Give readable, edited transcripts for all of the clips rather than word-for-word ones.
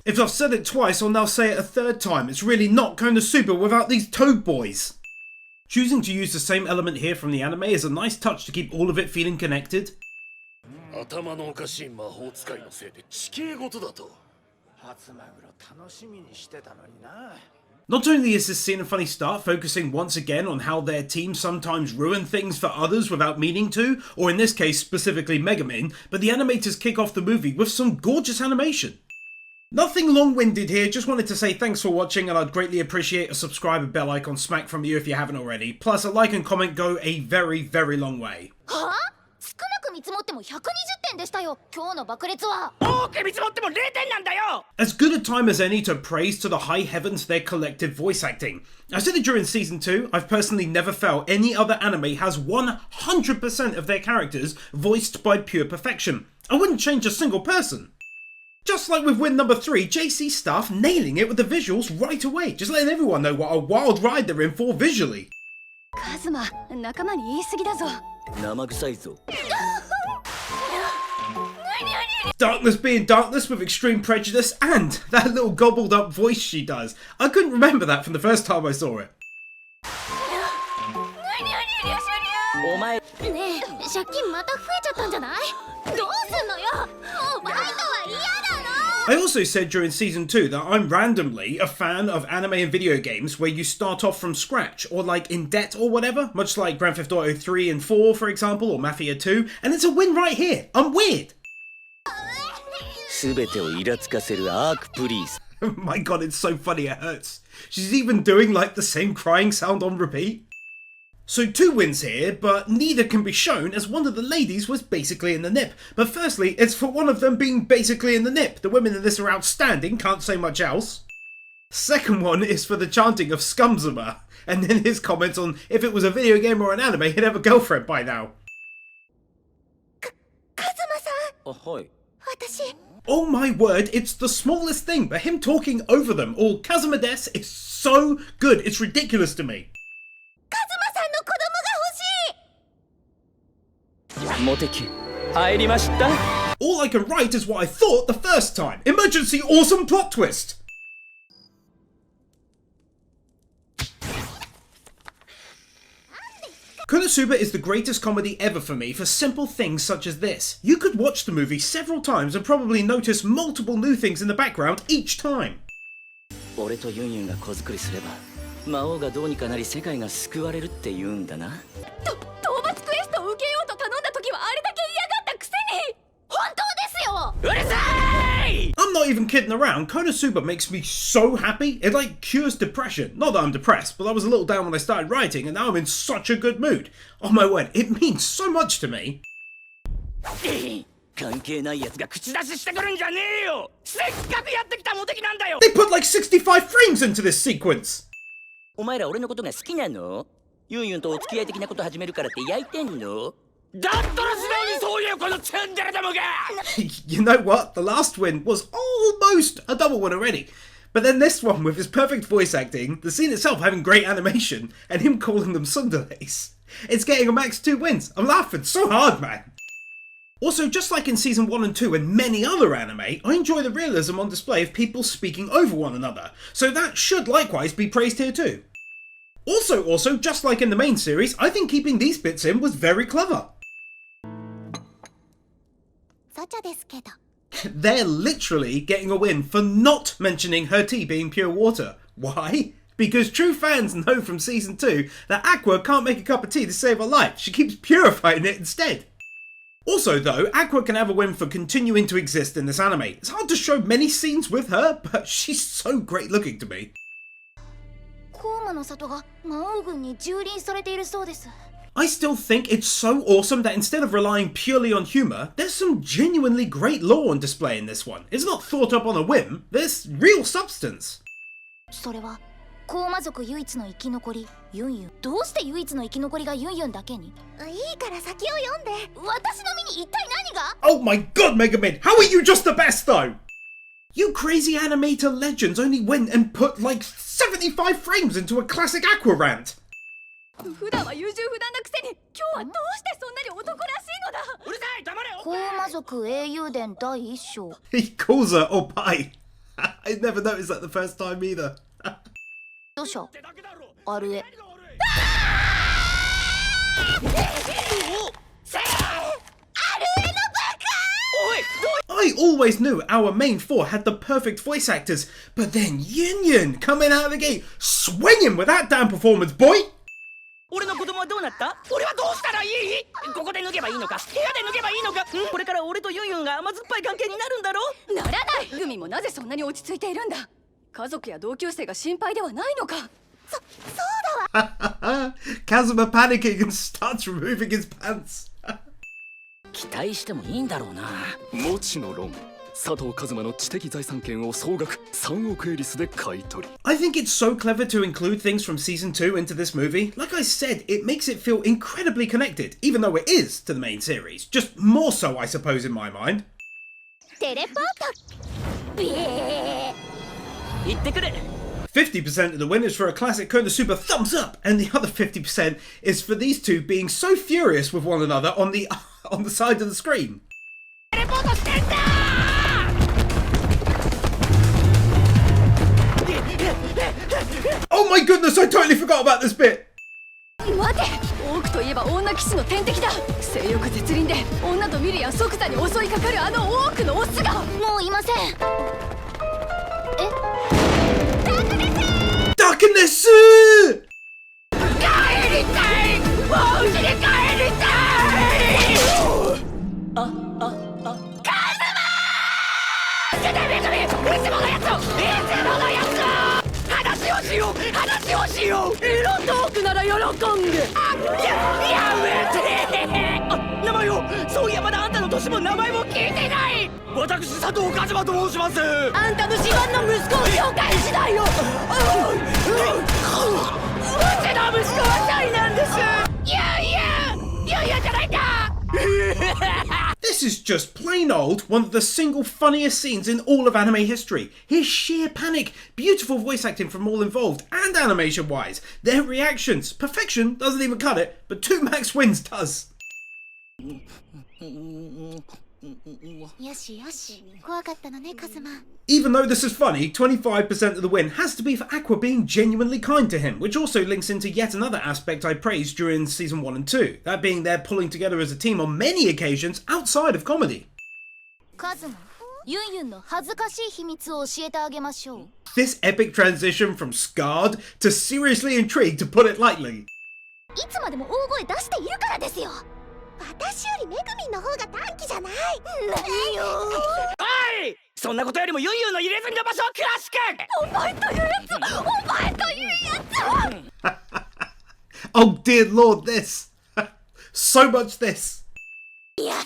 If I've said it twice, I'll now say it a third time. It's really not Konosuba without these toad boys. Choosing to use the same element here from the anime is a nice touch to keep all of it feeling connected. Not only is this scene a funny start, focusing once again on how their team sometimes ruin things for others without meaning to, or in this case specifically Megumin, but the animators kick off the movie with some gorgeous animation. Nothing long-winded here, just wanted to say thanks for watching, and I'd greatly appreciate a subscribe and bell icon smack from you if you haven't already. Plus a like and comment go a very, very long way. As good a time as any to praise to the high heavens their collective voice acting. I said it during season 2, I've personally never felt any other anime has 100% of their characters voiced by pure perfection. I wouldn't change a single person. Just like with win number 3, JC staff nailing it with the visuals right away, just letting everyone know what a wild ride they're in for visually. Darkness being darkness with extreme prejudice, and that little gobbled up voice she does. I couldn't remember that from the first time I saw it. I also said during season 2 that I'm randomly a fan of anime and video games where you start off from scratch, or like in debt or whatever, much like Grand Theft Auto 3 and 4 for example, or Mafia 2, and it's a win right here. I'm weird. My god, it's so funny it hurts. She's even doing like the same crying sound on repeat. So 2 wins here, but neither can be shown as one of the ladies was basically in the nip. But firstly, it's for one of them being basically in the nip. The women in this are outstanding, can't say much else. Second one is for the chanting of Scumzuma, and then his comments on if it was a video game or an anime, he'd have a girlfriend by now. Oh my word, it's the smallest thing, but him talking over them, or Kazuma-des, is so good, it's ridiculous to me. All I can write is what I thought the first time. Emergency awesome plot twist! Konosuba is the greatest comedy ever for me for simple things such as this. You could watch the movie several times and probably notice multiple new things in the background each time. I'm not even kidding around, Konosuba makes me so happy, it like cures depression. Not that I'm depressed, but I was a little down when I started writing and now I'm in such a good mood. Oh my word, it means so much to me. They put like 65 frames into this sequence! You know what? The last win was almost a double win already. But then this one with his perfect voice acting, the scene itself having great animation, and him calling them tsunderes. It's getting a max 2 wins. I'm laughing so hard, man. Also, just like in season 1 and 2 and many other anime, I enjoy the realism on display of people speaking over one another, so that should likewise be praised here too. Also, just like in the main series, I think keeping these bits in was very clever. They're literally getting a win for not mentioning her tea being pure water. Why? Because true fans know from season 2 that Aqua can't make a cup of tea to save her life, she keeps purifying it instead. Also though, Aqua can have a win for continuing to exist in this anime. It's hard to show many scenes with her, but she's so great looking to me. I still think it's so awesome that instead of relying purely on humour, there's some genuinely great lore on display in this one. It's not thought up on a whim, there's real substance. Oh my god, Megumin, how are you just the best though? You crazy animator legends only went and put like 75 frames into a classic Aqua rant. He calls her Opai. I never noticed that the first time either. どうしよう。あるえ。I always knew our main four had the perfect voice actors, but then Yin Yin coming out of the gate, swinging with that damn performance, boy! 俺の子供はどうなった？俺はどうしたらいい？ここで脱げばいいのか？部屋で脱げばいいのか？これから俺とユンユンが甘酸っぱい関係になるんだろ？ならない。グミもなぜそんなに落ち着いているんだ。家族や同級生が心配ではないのか。そうだわ。Kazuma panicking and starts removing his pants. 期待してもいいんだろうな。もちの論、佐藤一馬の知的財産権を総額3億エリスで買い取り。I think it's so clever to include things from season 2 into this movie. Like I said, it makes it feel incredibly connected, even though it is to the main series. Just more so, I suppose, in my mind. テレポート。ビエー。行ってくる。50% of the win is for a classic Konosuba thumbs up, and the other 50% is for these two being so furious with one another on the side of the screen. Oh my goodness, I totally forgot about this bit! 待て、オークといえば女騎士の天敵だ。性欲絶倫で女と見るや即座に襲いかかるあのオークのオスがもういません。え？ダークネス！帰りたい！もう家に帰りたい！カズマ！出てめぐみ！いつものやつを！いつものやつを！話をしよう！話をしよう！エロトークなら喜んで！やめて！名前を！そういやまだあんたの年も名前も聞いてない！私佐藤一馬と申します！あんたの自慢の息子を紹介しないよ！うちの息子はシャイなんです！いやじゃないかThis is just plain old one of the single funniest scenes in all of anime history. His sheer panic, beautiful voice acting from all involved, and animation wise. Their reactions. Perfection doesn't even cut it, but 2 max wins does. よしよし、怖かったのね、カズマ。 Even though this is funny, 25% of the win has to be for Aqua being genuinely kind to him, which also links into yet another aspect I praised during season 1 and 2, that being their pulling together as a team on many occasions outside of comedy. カズマ、ユンユンの恥ずかしい秘密を教えてあげましょう。 This epic transition from scarred to seriously intrigued, to put it lightly. いつまでも大声出しているからですよ。私よりめぐみんの方が短気じゃない。何よ。おい！そんなことよりもユンユンの入れ墨の場所を詳しく！お前というやつ！お前というやつ！ Oh dear lord, this! So much this! やだ！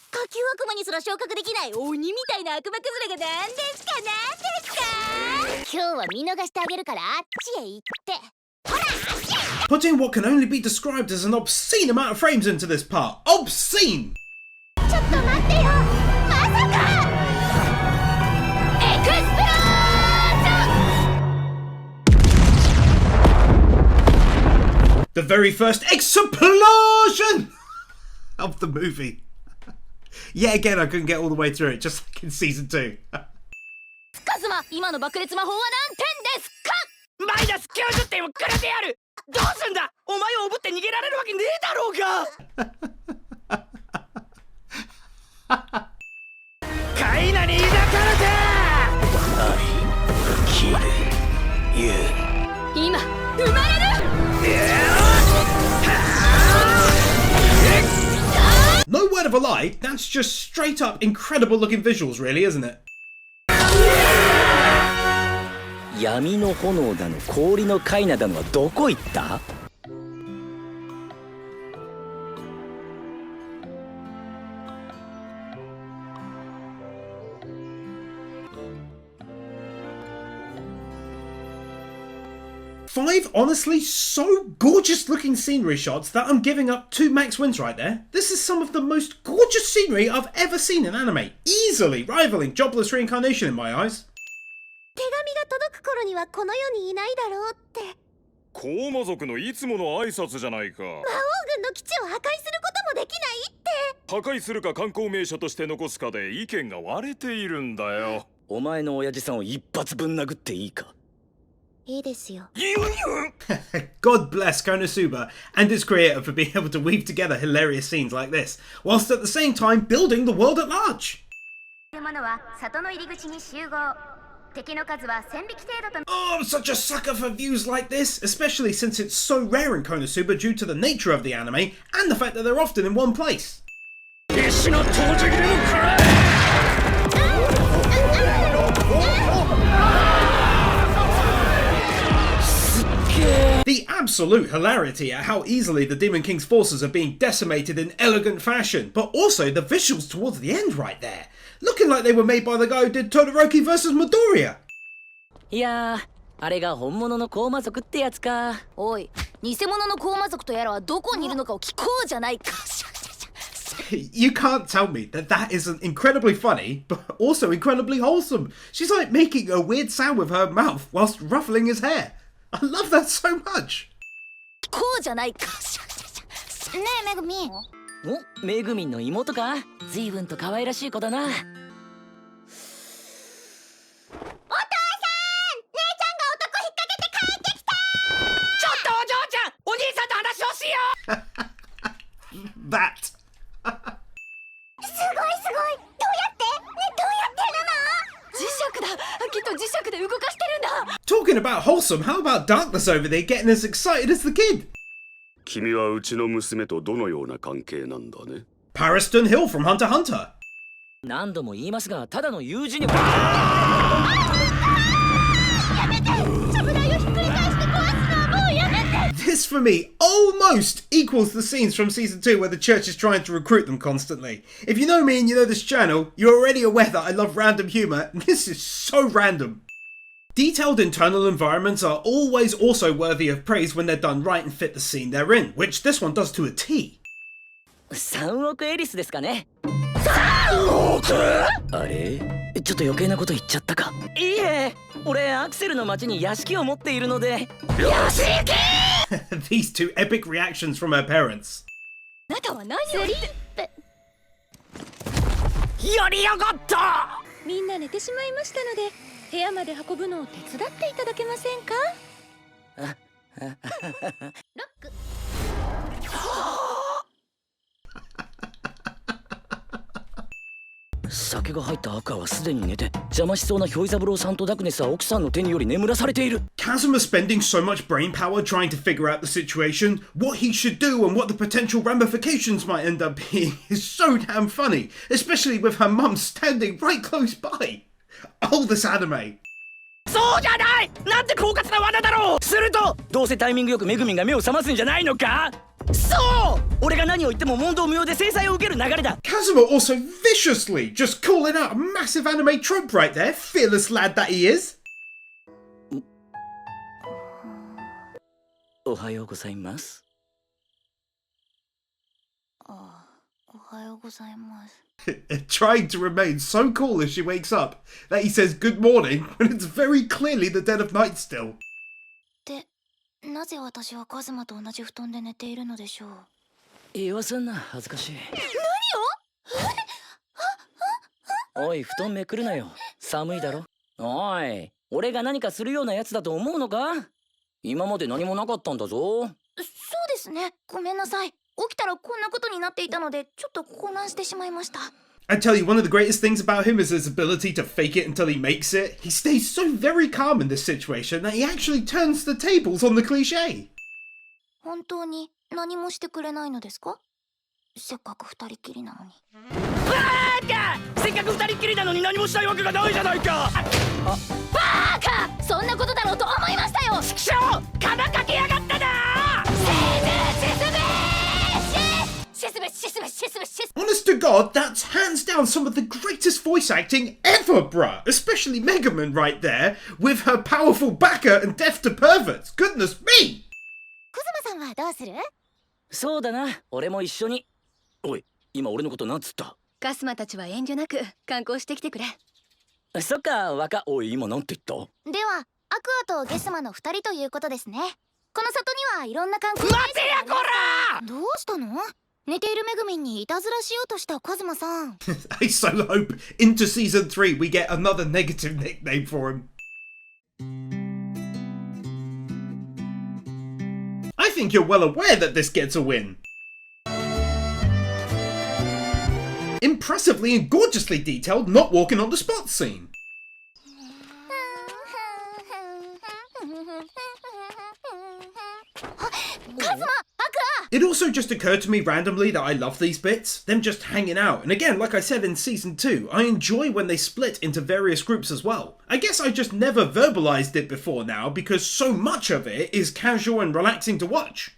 下級悪魔にすら昇格できない鬼みたいな悪魔崩れが何ですか何ですか。今日は見逃してあげるからあっちへ行って。 Putting what can only be described as an obscene amount of frames into this part. Obscene! ちょっと待ってよ。まさかエクスプロージョン The very first explosion of the movie. Yet again, I couldn't get all the way through it, just like in season 2. カズマ、今の爆裂魔法は何点ですか？マイナス90点をくれてやる！どうすんだ！お前をおぶって逃げられるわけねえだろうが！カイナに抱かれて！愛、キル、ユー。今、生まれる！ No word of a lie, that's just straight up incredible looking visuals, really, isn't it? 闇の炎だの氷のカイナだのはどこ行った？ 5 honestly so gorgeous looking scenery shots that I'm giving up 2 max wins right there. This is some of the most gorgeous scenery I've ever seen in anime, easily rivaling Jobless Reincarnation in my eyes. 手紙が届く頃にはこの世にいないだろうって。コーマ族のいつもの挨拶じゃないか。魔王軍の基地を破壊することもできないって。破壊するか観光名所として残すかで意見が割れているんだよ。お前の親父さんを一発ぶん殴っていいか。いいですよ。God bless Konosuba and his creator for being able to weave together hilarious scenes like this, whilst at the same time building the world at large. Oh, I'm such a sucker for views like this, especially since it's so rare in Konosuba due to the nature of the anime and the fact that they're often in one place. The absolute hilarity at how easily the Demon King's forces are being decimated in elegant fashion, but also the visuals towards the end right there. Looking like they were made by the guy who did Todoroki vs Midoriya. いやー、あれが本物の高魔族ってやつか。おい、偽物の高魔族とやらはどこにいるのかを聞こうじゃないか。You can't tell me that that isn't incredibly funny, but also incredibly wholesome. She's like making a weird sound with her mouth whilst ruffling his hair. I love that so much. 聞こうじゃないか。ねえ、めぐみ。お、めぐみんの妹か。随分と可愛らしい子だな。お父さん、姉ちゃんが男引っ掛けて帰ってきた。ちょっとお嬢ちゃん、お兄さんと話をしよう。That. すごいすごい。どうやってるの？磁石だ。きっと磁石で動かしてるんだ。Talking about wholesome, how about Darkness over there getting as excited as the kid? 君はうちの娘とどのような関係なんだね。 Pariston Hill from Hunter x Hunter. 何度も言いますが、ただの友人に。やめて。ちゃぶ台をひっくり返して壊すのはもうやめて。 This for me almost equals the scenes from season 2 where the church is trying to recruit them constantly. If you know me and you know this channel, you're already aware that I love random humour, and this is so random. Detailed internal environments are always also worthy of praise when they're done right and fit the scene they're in, which this one does to a T. 3億エリスですかね。3億？あれ？ちょっと余計なこと言っちゃったか。いいえ、俺アクセルの町に屋敷を持っているので。屋敷！These two epic reactions from her parents. あなたは何を言って。やりやがった！みんな寝てしまいましたので、部屋まで運ぶのを手伝っていただけませんか？ロック。酒が入った赤はすでに寝て、邪魔しそうなヒョイザブローさんとダクネスは奥さんの手により眠らされている。Kazuma spending so much brain power trying to figure out the situation, what he should do and what the potential ramifications might end up being is so damn funny, especially with her mum standing right close by. Oh, this anime. そうじゃない！なんて狡猾な罠だろう！すると、どうせタイミングよくめぐみんが目を覚ますんじゃないのか？そう！俺が何を言っても問答無用で制裁を受ける流れだ。Kazuma also viciously just calling out a massive anime trope right there, fearless lad that he is. おはようございます。おはようございます。Trying to remain so cool as she wakes up that he says good morning when it's very clearly the dead of night still. で、なぜ私はカズマと同じ布団で寝ているのでしょう。言わせんな、恥ずかしい。何を？おい、布団めくるなよ。寒いだろ。おい、俺が何かするようなやつだと思うのか？今まで何もなかったんだぞ。そうですね。ごめんなさい。起きたらこんなことになっていたので、ちょっと混乱してしまいました。I tell you, one of the greatest things about him is his ability to fake it until he makes it. He stays so very calm in this situation that he actually turns the tables on the cliché. 本当に何もしてくれないのですか？せっかく二人きりなのに。せっかく二人きりなのに何もしたいわけがないじゃないか。バーカ！そんなことだろうと思いましたよ。畜生！金かけやがったな！Honest to God, that's hands down some of the greatest voice acting ever, bruh. Especially Megaman right there, with her powerful backer and death to perverts. Goodness me! コズマさんはどうする？そうだな、俺も一緒に。おい、今俺のことなんつった？カスマたちは遠慮なく観光してきてくれ。そっか、おい、今なんて言った？では、アクアとゲスマの二人ということですね。この里にはいろんな観光。待てやこら！どうしたの？寝ているめぐみんにいたずらしようとしたカズマさん。I so hope into season 3 we get another negative nickname for him. I think you're well aware that this gets a win. Impressively and gorgeously detailed not walking on the spot scene. It also just occurred to me randomly that I love these bits, them just hanging out. And again, like I said in season 2, I enjoy when they split into various groups as well. I guess I just never verbalized it before now because so much of it is casual and relaxing to watch.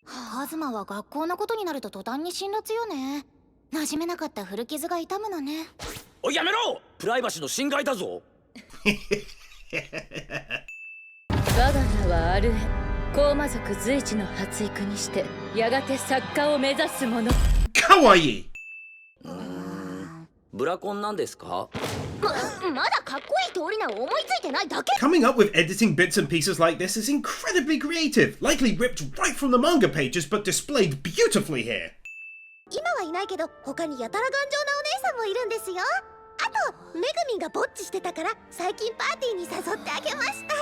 カズマは学校のことになると途端に辛辣よね。馴染めなかった古傷が痛むのね。おいやめろ、プライバシーの侵害だぞ。我が名はアルエ。高魔族随一の発育にしてやがて作家を目指す者。かわいい。ブラコンなんですか？まだかっこいい通り名を思いついてないだけ。 Coming up with editing bits and pieces like this is incredibly creative, likely ripped right from the manga pages but displayed beautifully here. 今はいないけど他にやたら頑丈なお姉さんもいるんですよ。あとめぐみんがぼっちしてたから最近パーティーに誘ってあげました。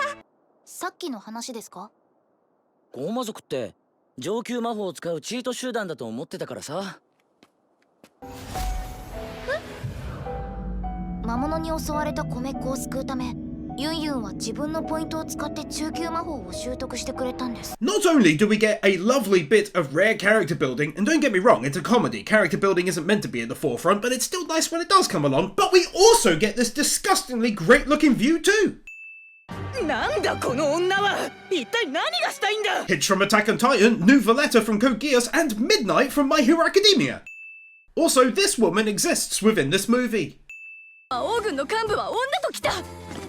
さっきの話ですか？ゴーマ族って上級魔法を使うチート集団だと思ってたからさ。魔物に襲われた米っ子を救うためユンユンは自分のポイントを使って中級魔法を習得してくれたんです。 Not only do we get a lovely bit of rare character building, and don't get me wrong, it's a comedy, character building isn't meant to be at the forefront, but it's still nice when it does come along, but we also get this disgustingly great looking view too! なんだこの女は！一体何がしたいんだ！ Hits from Attack on Titan, new Valletta from Code Geass, and Midnight from My Hero Academia! Also, this woman exists within this movie. 王軍の幹部は女と来た。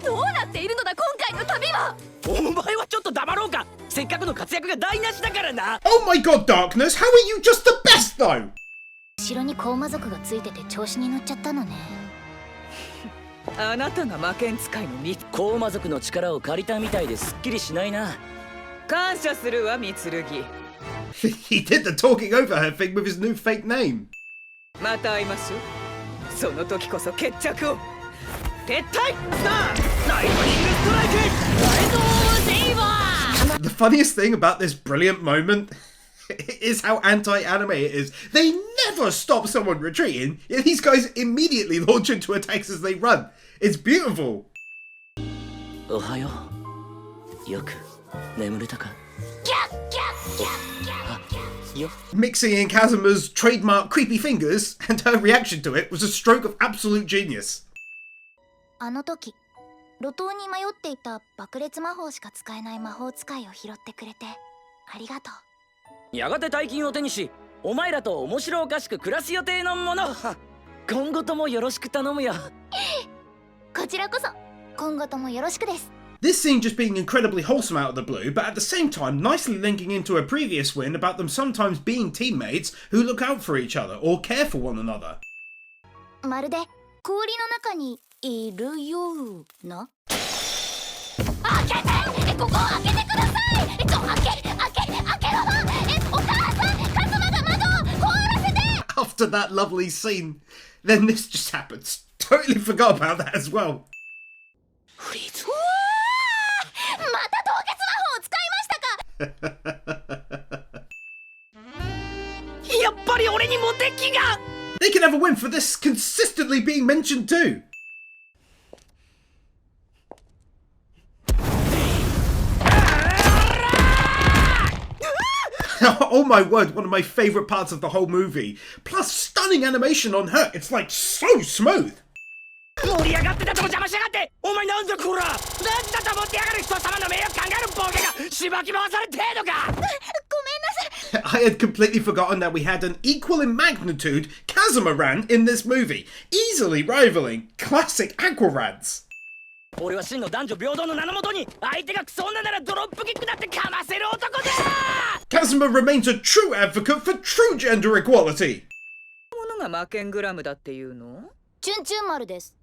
どうなっているのだ今回の旅は。お前はちょっと黙ろうか。せっかくの活躍が台無しだからな。Oh my god, Darkness, how are you just the best though? 後ろに高魔族がついてて調子に乗っちゃったのね。あなたが魔剣使いのみコーマ族の力を借りたみたいですっきりしないな。感謝するわ三剣。He did the talking over her thing with his new fake name. また会いましょう。その時こそ決着を。撤退さあライトニングストライクライトセイバー。 The funniest thing about this brilliant moment is how anti-anime it is. They never stop someone retreating, yet these guys immediately launch into attacks as they run. It's beautiful. おはよう。よく眠れたか？よ。 Mixing in Kazuma's trademark creepy fingers and her reaction to it was a stroke of absolute genius. あの時路頭に迷っていた爆裂魔法しか使えない魔法使いを拾ってくれてありがとう。やがて大金を手にし、お前らと面白おかしく暮らす予定のもの。今後ともよろしく頼むよ。こちらこそ今後ともよろしくです。 This scene just being incredibly wholesome out of the blue, but at the same time nicely linking into a previous win about them sometimes being teammates who look out for each other or care for one another. まるで氷の中にいるような。開けて！ここを開けてください！開けろ！お母さん！カズマが窓を凍らせて！ After that lovely scene, then this just happens. Totally forgot about that as well. フリーズ。また凍結魔法を使いましたか？やっぱり俺にモテ期が！ They can have a win for this consistently being mentioned too. Oh my word, one of my favourite parts of the whole movie. Plus stunning animation on her, it's like so smooth. 盛り上がってたとこ邪魔しやがって。お前なんだこら。なんだと思ってやがる人様の名誉考えるボケがしばき回されてえのか。ごめんなさい。 I had completely forgotten that we had an equal in magnitude Kazuma rant in this movie, easily rivaling classic Aqua rants. 俺は真の男女平等の名のもとに相手がクソ女ならドロップキックだってかませる男だ。 Kazuma remains a true advocate for true gender equality. ものが魔剣グラムだっていうの？チュンチュン丸です。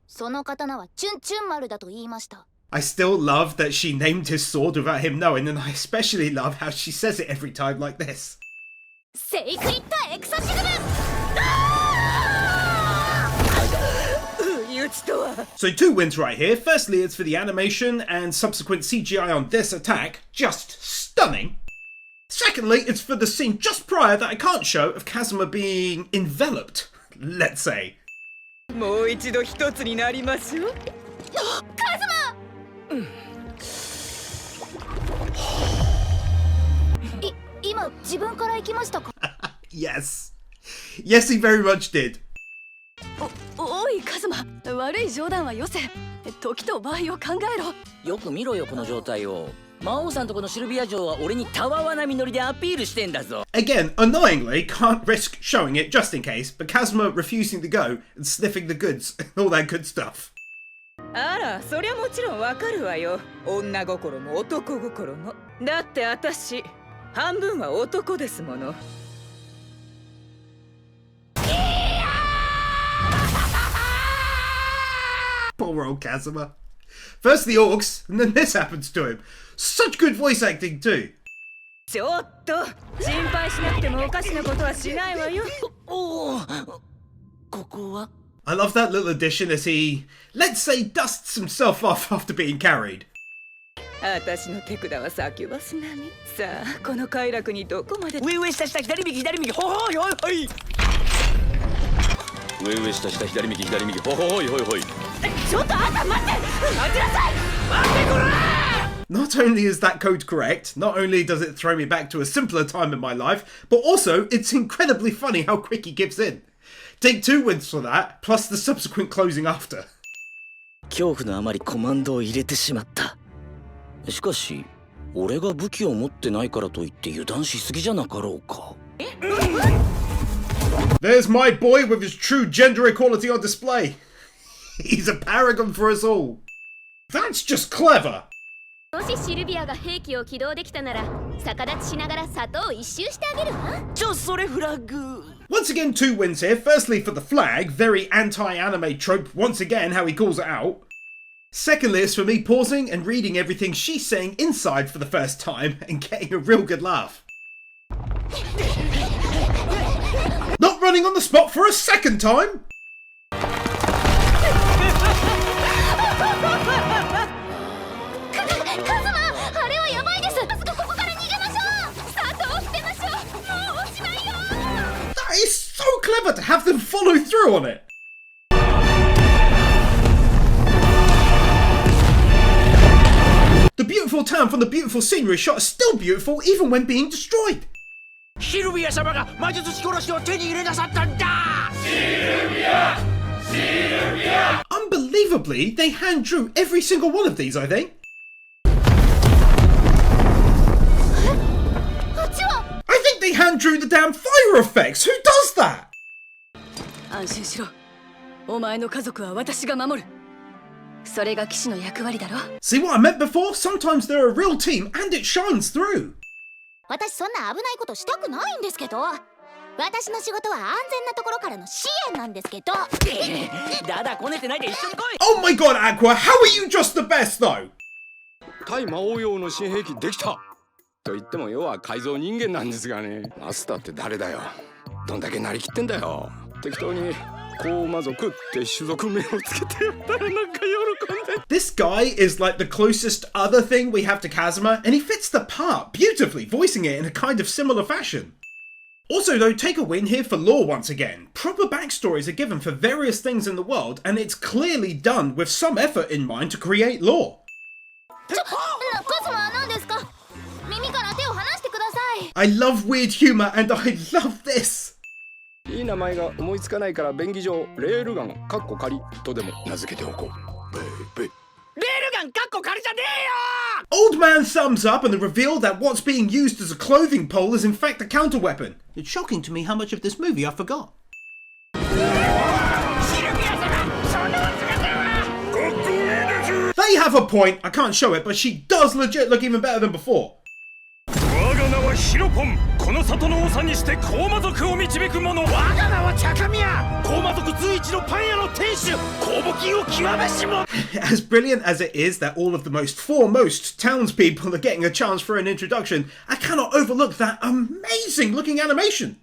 その刀はチュンチュン丸だと言いました。 I still love that she named his sword without him knowing, and I especially love how she says it every time like this. セイクリッドエクソシズム。不意打ちとは。 So 2 wins right here. Firstly, it's for the animation and subsequent CGI on this attack. Just stunning. Secondly, it's for the scene just prior that I can't show of Kazuma being enveloped, let's say. もう一度一つになりますよ。カズマ。今自分から行きましたか？ Yes. Yes, he very much did. おいカズマ、悪い冗談はよせ。時と場合を考えろ。よく見ろよこの状態を。魔王さんとこのシルビア城は俺にたわわな実りでアピールしてんだぞ。 Again, annoyingly, can't risk showing it just in case, but Kazuma refusing to go and sniffing the goods and all that good stuff. あら、そりゃもちろんわかるわよ。女心も男心も。だって私、半分は男ですもの。Poor old Kazuma. First the orcs, and then this happens to him. Such good voice acting too. ちょっと、心配しなくてもおかしなことはしないわよ。おお、ここは I love that little addition as he, let's say, dusts himself off after being carried. 私の手札はサキュバス並み。さあ、この快楽にどこまで。上上下下左右左右ほほいほいほい。上上下下左右左右ほほいほいほい。ちょっとあんた待って、待ちなさい。待ってこら。 Not only is that code correct, not only does it throw me back to a simpler time in my life, but also it's incredibly funny how quick he gives in. Take 2 wins for that, plus the subsequent closing after. 恐怖のあまりコマンドを入れてしまった。しかし、俺が武器を持ってないからといって油断しすぎじゃなかろうか。There's my boy with his true gender equality on display. He's a paragon for us all. That's just clever. もしシルビアが兵器を起動できたなら逆立ちしながら里を一周してあげるわ。それフラッグ。 Once again, 2 wins here. Firstly, for the flag, very anti-anime trope once again, how he calls it out. Secondly, it's for me pausing and reading everything she's saying inside for the first time and getting a real good laugh. Not running on the spot for a second time? カズマ、あれはやばいです。ここから逃げましょう。里を捨てましょう。もうおしまいよ。 That is so clever to have them follow through on it. The beautiful town from the beautiful scenery shot is still beautiful even when being destroyed. シルビア様が魔術師殺しを手に入れなさったんだ。 Unbelievably, they hand drew every single one of these, I think. あっちは。 I think they hand drew the damn fire effects. Who does that? 安心しろ。お前の家族は私が守る。それが騎士の役割だろ。 See what I meant before? Sometimes they're a real team and it shines through. 私そんな危ないことしたくないんですけど。私の仕事は安全なところからの支援なんですけど。だだこねてないで一緒に来い。 Oh my god, Aqua, how are you just the best though? 対魔王用の新兵器できたと言っても要は改造人間なんですがね。マスターって誰だよ。どんだけなりきってんだよ。適当に高魔族って種族名をつけてやったらなんか喜んで。 This guy is like the closest other thing we have to Kazuma, and he fits the part beautifully, voicing it in a kind of similar fashion. Also though, take a win here for lore once again. Proper backstories are given for various things in the world, and it's clearly done with some effort in mind to create lore. カズマは何ですか。耳から手を離してください。 I love weird humor, and I love this. いい名前が思いつかないから便宜上レールガン（仮）とでも名付けておこう。レールガン仮じゃねえよ。 Old man sums up and the reveal that what's being used as a clothing pole is in fact a counter weapon. It's shocking to me how much of this movie I forgot. They have a point. I can't show it, but she does legit look even better than before. 我が名ははヒロポン、この里の長にして高魔族を導く者。我が名は茶神屋、高魔族随一のパン屋の店主、公募金を極めし者。 As brilliant as it is that all of the most foremost townspeople are getting a chance for an introduction, I cannot overlook that amazing looking animation.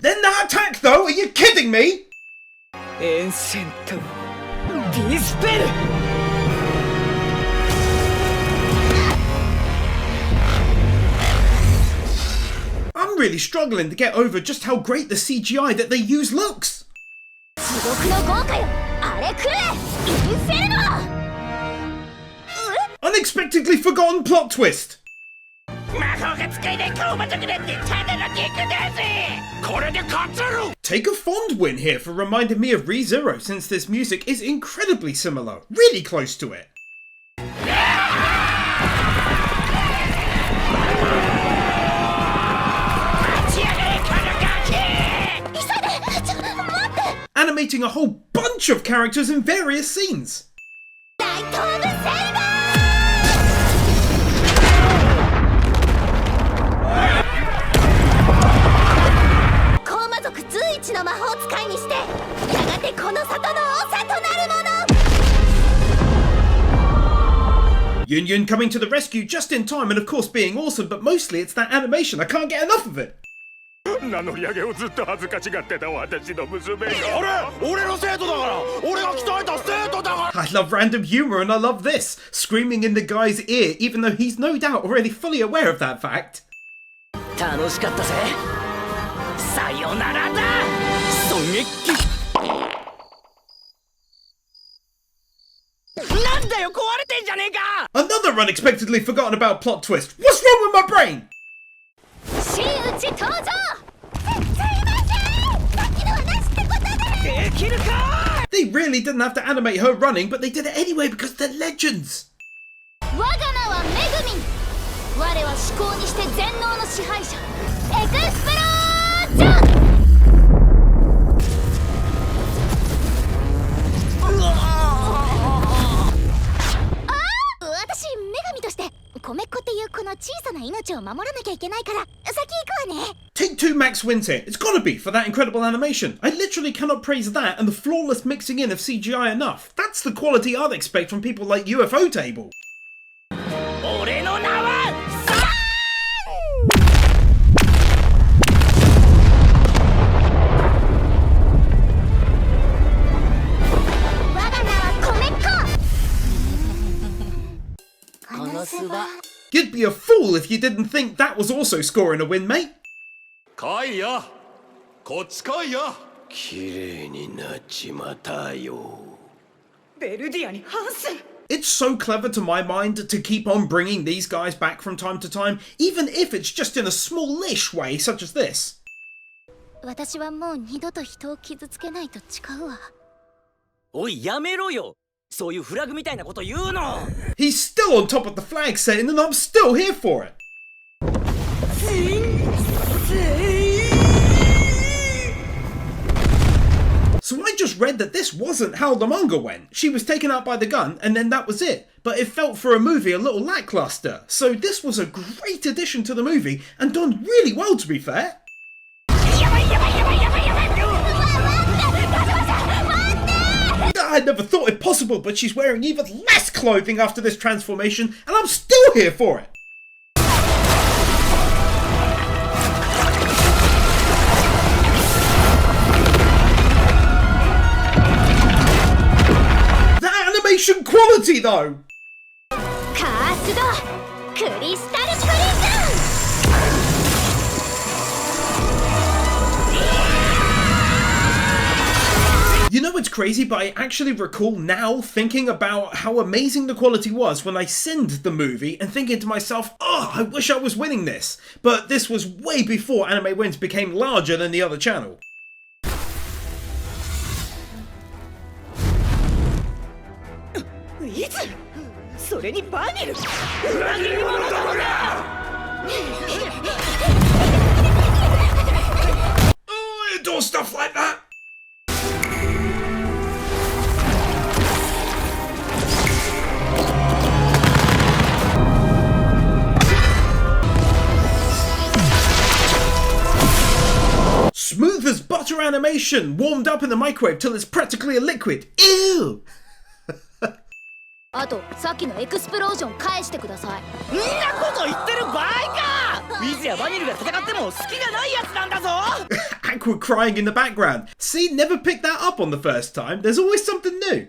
Then that attack though, are you kidding me? エンセントディスペル。I'm really struggling to get over just how great the CGI that they use looks. 地獄の豪華よ、あれくれインフェルノ。 Unexpectedly forgotten plot twist. 魔法が使えない高魔族なんてただの敵だぜ。これで勝つろ。 Take a fond win here for reminding me of ReZero, since this music is incredibly similar, really close to it. Animating a whole bunch of characters in various scenes. 大東部セイバー。 高魔族随一の魔法使いにして、やがてこの里の長となるもの。 Yun Yun coming to the rescue just in time and of course being awesome, but mostly it's that animation, I can't get enough of it. 名乗り上げをずっと恥ずかしがってた私の娘が。俺の生徒だから、俺が鍛えた生徒だから。 I love random humor and I love this, screaming in the guy's ear even though he's no doubt already fully aware of that fact. 楽しかったぜ。さよならだ。狙撃。なんだよ、壊れてんじゃねえか。 Another unexpectedly forgotten about plot twist. What's wrong with my brain? 真打ち登場。すいません、さっきのはなしってことで。できるか。 They really didn't have to animate her running, but they did it anyway because they're legends. 我が名はめぐみん。我は至高にして全能の支配者エクスプロージョン。私女神として米っ子っていうこの小さな命を守らなきゃいけないから先行くわね。 Take 2 Max wins here. It's gotta be for that incredible animation. I literally cannot praise that and the flawless mixing in of CGI enough. That's the quality I'd expect from people like UFO Table. 俺の名は我が名は米っ子。このすば。 You'd be a fool if you didn't think that was also scoring a win, mate. 来いや、こっち来いや。綺麗になっちまったよ。ベルディアに反す。 It's so clever to my mind to keep on bringing these guys back from time to time, even if it's just in a smallish way such as this. 私はもう二度と人を傷つけないと誓うわ。おい、やめろよ。そういうフラグみたいなこと言うの。 He's still on top of the flag setting and I'm still here for it. So I just read that this wasn't how the manga went. She was taken out by the gun and then that was it. But it felt for a movie a little lackluster. So this was a great addition to the movie and done really well, to be fair. I never thought it possible, but she's wearing even less clothing after this transformation and I'm still here for it. Animation quality though! カースドクリスタルプリズン。 You know what's crazy, but I actually recall now thinking about how amazing the quality was when I send the movie and thinking to myself, oh, I wish I was winning this. But this was way before Anime Wins became larger than the other channel. いつそれにバニル裏切り者どもだ。 Oh, I adore stuff like that! animation warmed up in the microwave till it's practically a liquid. Ew! あとさっきのエクスプロージョン返してください。んなこと言ってる場合か。ウィズやバニルが戦っても隙がないやつなんだぞ。 Aqua crying in the background. See, never picked that up on the first time. There's always something new.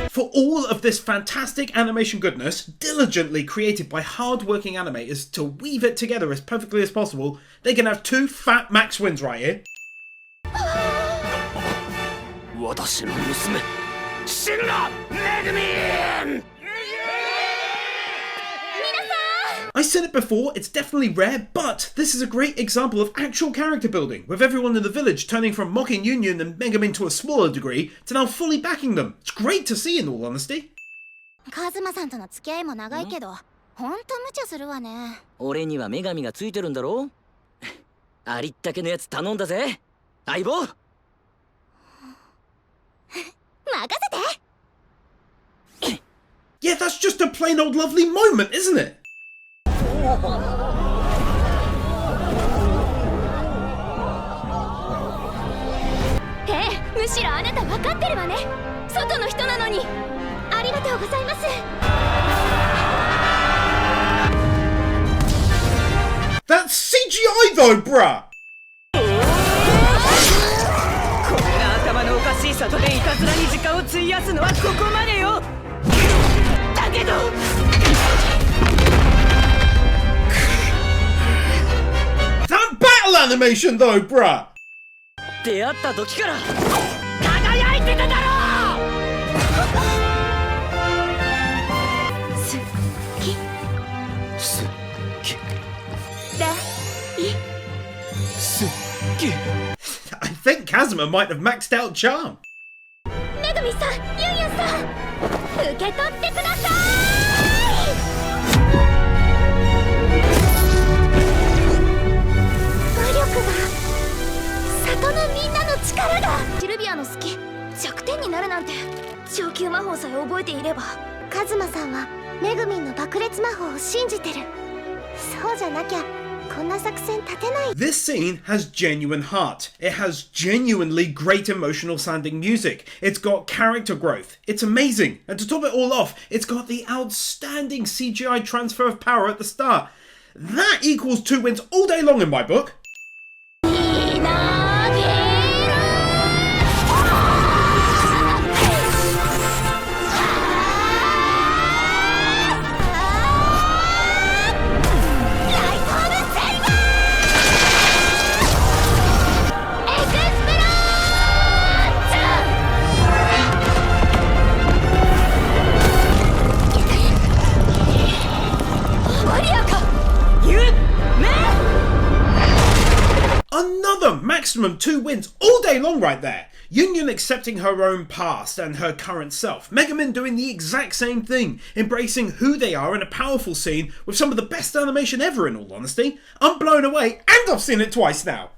For all of this fantastic animation goodness, diligently created by hard-working animators to weave it together as perfectly as possible, they can have 2 fat max wins right here. 私の娘、死ぬな、めぐみん。 I said it before, it's definitely rare, but this is a great example of actual character building, with everyone in the village turning from mocking Union and Megumin to a smaller degree to now fully backing them. It's great to see, in all honesty. カズマさんとの付き合いも長いけど、ほんと無茶するわね。俺には女神がついてるんだろ。ありったけのやつ頼んだぜ、相棒。任せて。 Yeah, that's just a plain old lovely moment, isn't it? むしろあなた分かってるわね。外の人なのに。ありがとうございます。 That's CGI though, bruh! こんな頭のおかしい里でいたずらに時間を費やすのはここまでよ。だけど That battle animation though, bruh! 出会った時から輝いてただろう。好き好きだい。好き。 I think Kazuma might have maxed out charm. めぐみさん、ユンユンさん、受け取ってください。魔力が。 里のみんなの力がシルビアの好き弱点になるなんて上級魔法さえ覚えていればカズマさんはメグミンの爆裂魔法を信じてるそうじゃなきゃこんな作戦立てない This scene has genuine heart. It has genuinely great emotional sounding music. It's got character growth. It's amazing. And to top it all off, it's got the outstanding CGI transfer of power at the start. That equals 2 wins all day long in my book. 'Another maximum 2 wins all day long right there. Union accepting her own past and her current self. Megumin doing the exact same thing, embracing who they are in a powerful scene with some of the best animation ever in all honesty. I'm blown away and I've seen it twice now.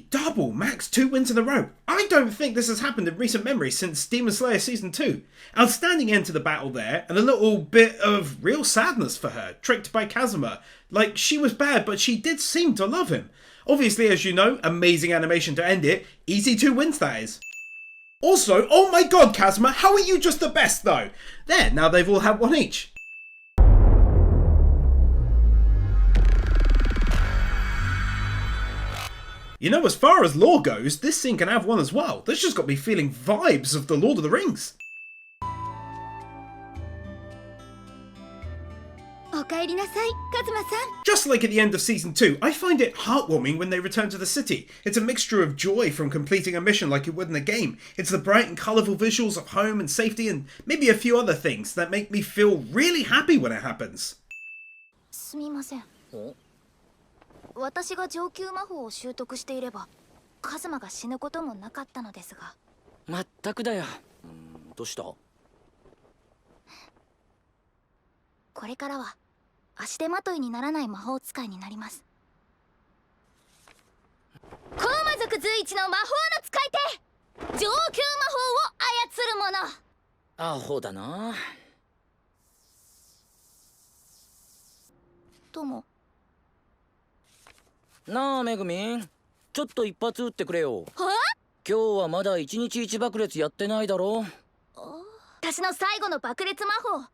Double max 2 wins in a row. I don't think this has happened in recent memory since Demon Slayer Season 2. Outstanding end to the battle there, and a little bit of real sadness for her, tricked by Kazuma. Like, she was bad, but she did seem to love him. Obviously, as you know, amazing animation to end it. Easy 2 wins, that is. Also, oh my god, Kazuma, how are you just the best, though? There, now they've all had 1 each. You know, as far as lore goes, this scene can have 1 as well. This just got me feeling vibes of the Lord of the Rings. おかえりなさい、カズマさん。 Just like at the end of season 2, I find it heartwarming when they return to the city. It's a mixture of joy from completing a mission like you would in a game. It's the bright and colourful visuals of home and safety and maybe a few other things that make me feel really happy when it happens. すみません。私が上級魔法を習得していればカズマが死ぬこともなかったのですが。まったくだよ。どうした？これからは足手まといにならない魔法使いになります。コーマ族随一の魔法の使い手、上級魔法を操る者。アホだな。とも。なあめぐみん、ちょっと一発撃ってくれよ。は？今日はまだ一日一爆裂やってないだろ。私の最後の爆裂魔法、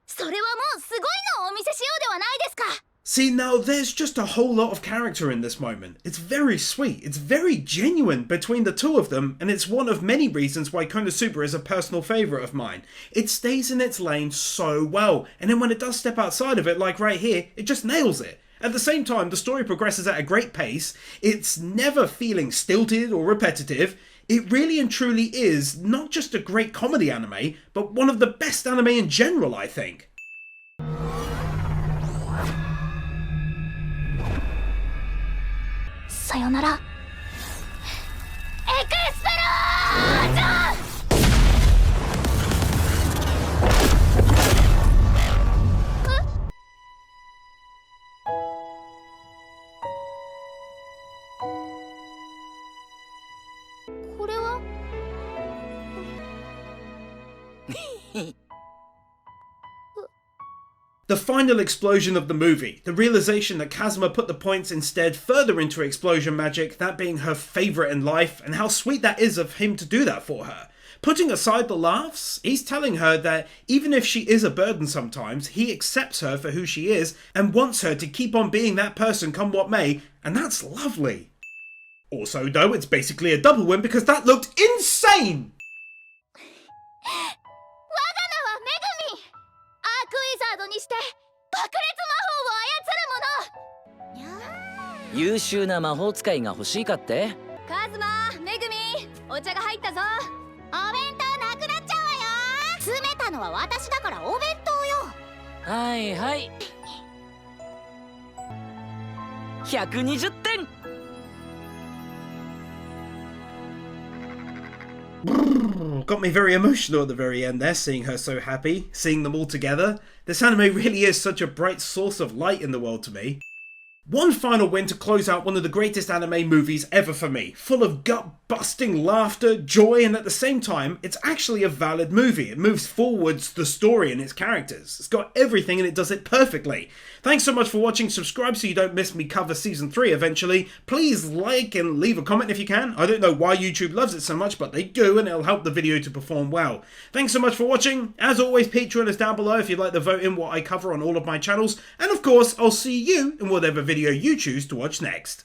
それはもうすごいのをお見せしようではないですか。 See, now there's just a whole lot of character in this moment. It's very sweet, it's very genuine between the two of them, and it's one of many reasons why Konosuba is a personal favourite of mine. It stays in its lane so well, and then when it does step outside of it, like right here, it just nails it. At the same time, the story progresses at a great pace. It's never feeling stilted or repetitive. It really and truly is not just a great comedy anime, but one of the best anime in general, I think. さよなら。エクスペロージャ！これはThe final explosion of the movie, the realization that Kazuma put the points instead further into explosion magic, that being her favourite in life, and how sweet that is of him to do that for her. Putting aside the laughs, he's telling her that even if she is a burden sometimes, he accepts her for who she is and wants her to keep on being that person come what may, and that's lovely. Also though, it's basically a double win because that looked insane! アークウィザードにして爆裂魔法を操る者。優秀な魔法使いが欲しいかって？カズマ、めぐみ、お茶が入ったぞ。お弁当なくなっちゃうわよ。詰めたのは私だからお弁当よ。はいはい。120点。Got me very emotional at the very end there, seeing her so happy, seeing them all together. This anime really is such a bright source of light in the world to me. One final win to close out one of the greatest anime movies ever for me, full of gut-busting laughter, joy, and at the same time, it's actually a valid movie. It moves forwards the story and its characters. It's got everything and it does it perfectly. Thanks so much for watching. Subscribe so you don't miss me cover season 3 eventually. Please like and leave a comment if you can. I don't know why YouTube loves it so much, but they do, and it'll help the video to perform well. Thanks so much for watching. As always, Patreon is down below if you'd like to vote in what I cover on all of my channels. And of course, I'll see you in whatever video you choose to watch next.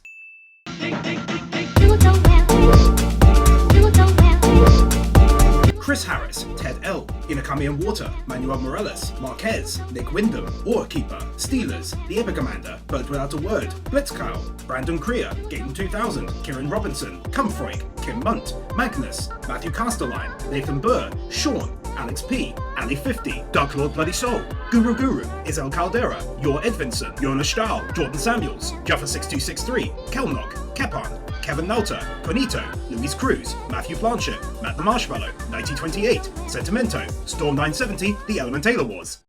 Chris Harris, Ted L, Inakami and Water, Manuel Morales, Marquez, Nick Wyndham, Keeper, Steelers, The Epic Commander, Bird Without a Word, Blitzkyle, Brandon Creer, Gaten 2000, Kieran Robinson, Cumfroig, Kim Munt, Magnus, Matthew Castelline, Nathan Burr, Sean, Alex P, Ali50, Dark Lord Bloody Soul, Guru, Isel Caldera, Yor Edvinson, Jonas Stahl, Jordan Samuels, Jaffa6263, Kelnock, Kepan, Kevin Nalter, Conito, Luis Cruz, Matthew Blanchett, Matt the Marshmallow, 1928, Sentimento, Storm 970, The Elementaler Wars.